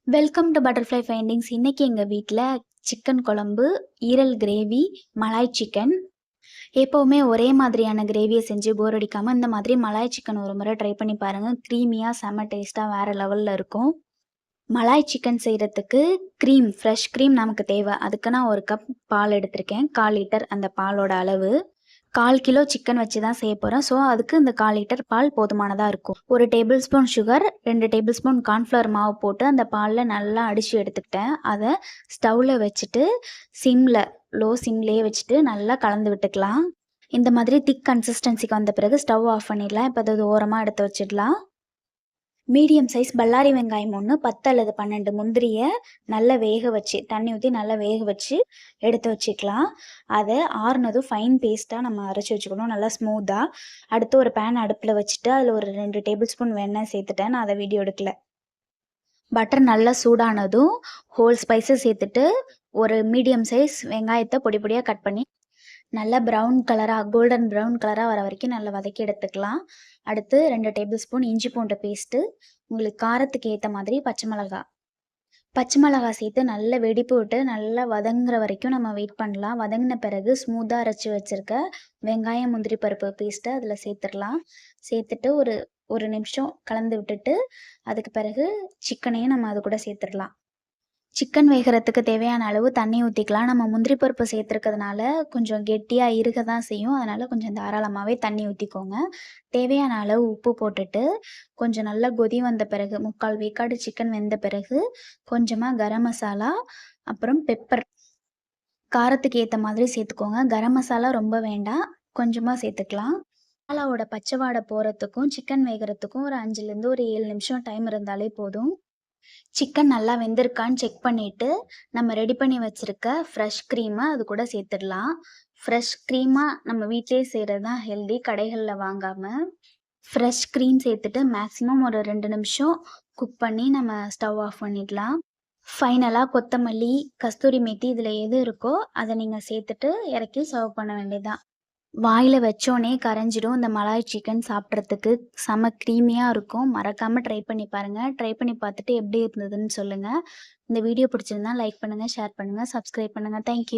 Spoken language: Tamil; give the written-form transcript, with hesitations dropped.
Welcome to butterfly findings. இன்னைக்கு எங்க வீட்ல சிக்கன் குழம்பு, ஈரல் கிரேவி, மலாய் சிக்கன். எப்பவுமே ஒரே மாதிரியான கிரேவிய செஞ்சு போர் அடிக்காம, இந்த மாதிரி மலாய் சிக்கன் ஒரு முறை ட்ரை பண்ணி பாருங்க. கிரீமியா செம்ம டேஸ்ட்டா வேற லெவல்ல இருக்கும். மலாய் சிக்கன் செய்றதுக்கு ஃப்ரெஷ் க்ரீம் நமக்கு தேவை. அதுக்கு நான் 1 கப் பால் எடுத்திருக்கேன். 1/4 லிட்டர் அந்த பாலோட அளவு. 1/4 கிலோ சிக்கன் வச்சு தான் செய்ய போறேன். ஸோ, அதுக்கு இந்த 1/4 லிட்டர் பால் போதுமானதா இருக்கும். 1 table spoon sugar, 2 table spoon cornflour மாவு போட்டு அந்த பால்ல நல்லா அடிச்சு எடுத்துக்கிட்டேன். அத ஸ்டவ்ல வச்சுட்டு லோ சிம்லயே வச்சுட்டு நல்லா கலந்து விட்டுக்கலாம். இந்த மாதிரி திக் கன்சிஸ்டன்சிக்கு வந்த பிறகு ஸ்டவ் ஆஃப் பண்ணிடலாம். இப்ப அது ஓரமா எடுத்து வச்சிடலாம். மீடியம் சைஸ் பல்லாரி வெங்காயம் 1, 10 அல்லது 12 முந்திரிய நல்லா வேக வச்சு, தண்ணி ஊத்தி நல்லா வேக வச்சு எடுத்து வச்சுக்கலாம். அத ஆறுனதும் ஃபைன் பேஸ்ட்டா நம்ம அரைச்சு வச்சுக்கணும், நல்லா ஸ்மூத்தா. அடுத்து ஒரு பேன் அடுப்புல வச்சுட்டு, அதில ஒரு 2 டேபிள் ஸ்பூன் வெண்ணெய் சேர்த்துட்டேன். நான் அத வீடியோ எடுக்கல. பட்டர் நல்லா சூடானதும் ஹோல் ஸ்பைஸஸ் சேர்த்துட்டு, ஒரு மீடியம் சைஸ் வெங்காயத்த பொடி பொடியா கட் பண்ணி நல்லா கோல்டன் ப்ரவுன் கலரா வர வரைக்கும் நல்லா வதக்கி எடுத்துக்கலாம். அடுத்து 2 டேபிள் ஸ்பூன் இஞ்சி பூண்டு பேஸ்ட்டு, உங்களுக்கு காரத்துக்கு ஏத்த மாதிரி பச்சை மிளகா சேர்த்து நல்லா வெடிப்பு விட்டு நல்லா வதங்குற வரைக்கும் நம்ம வெயிட் பண்ணலாம். வதங்கின பிறகு ஸ்மூத்தா அரைச்சு வச்சிருக்க வெங்காயம், முந்திரி பருப்பு பேஸ்ட்ட அதில சேர்த்துடலாம். சேர்த்துட்டு ஒரு நிமிஷம் கலந்து விட்டுட்டு, அதுக்கு பிறகு சிக்கனையும் நம்ம அது கூட சேர்த்துடலாம். சிக்கன் வேகறதுக்கு தேவையான அளவு தண்ணி ஊத்திக்கலாம். நம்ம முந்திரி பருப்பு சேர்த்துருக்கிறதுனால கொஞ்சம் கெட்டியா இருக்க தான் செய்யும். அதனால கொஞ்சம் தாராளமாவே தண்ணி ஊத்திக்கோங்க. தேவையான அளவு உப்பு போட்டுட்டு, கொஞ்சம் நல்லா கொதி வந்த பிறகு 3/4 வேக்காடு சிக்கன் வெந்த பிறகு, கொஞ்சமா கரம் மசாலா, அப்புறம் பெப்பர் காரத்துக்கு ஏத்த மாதிரி சேர்த்துக்கோங்க. கரம் மசாலா ரொம்ப வேண்டாம். கொஞ்சமா சேர்த்துக்கலாம். மசாலாவோட பச்சை வாடை போறதுக்கும், சிக்கன் வேகறதுக்கும் ஒரு 5லேருந்து ஒரு 7 நிமிஷம் டைம் இருந்தாலே போதும். சிக்கன் நல்லா வெந்திருக்கான்னு செக் பண்ணிட்டு, நம்ம ரெடி பண்ணி வச்சிருக்க ஃப்ரெஷ் க்ரீம அது கூட சேர்த்துடலாம். ஃப்ரெஷ் க்ரீமா நம்ம வீட்லயே செய்றது தான் ஹெல்தி, கடைகள்ல வாங்காம. ஃப்ரெஷ் க்ரீம் சேர்த்துட்டு மேக்ஸிமம் ஒரு 2 நிமிஷம் குக் பண்ணி நம்ம ஸ்டவ் ஆஃப் பண்ணிடலாம். ஃபைனலா கொத்தமல்லி, கஸ்தூரி மேத்தி இதில எது இருக்கோ அத நீங்க சேர்த்துட்டு இறக்கி சர்வ் பண்ண வேண்டியதுதான். வாயில வச்சோனே கரைஞ்சிடும். இந்த மலாய் சிக்கன் சாப்பிட்றதுக்கு செம க்ரீமியா இருக்கும். மறக்காம ட்ரை பண்ணி பாருங்க. ட்ரை பண்ணி பார்த்துட்டு எப்படி இருந்ததுன்னு சொல்லுங்க. இந்த வீடியோ பிடிச்சிருந்தா லைக் பண்ணுங்க, ஷேர் பண்ணுங்க, சப்ஸ்கிரைப் பண்ணுங்க. Thank you.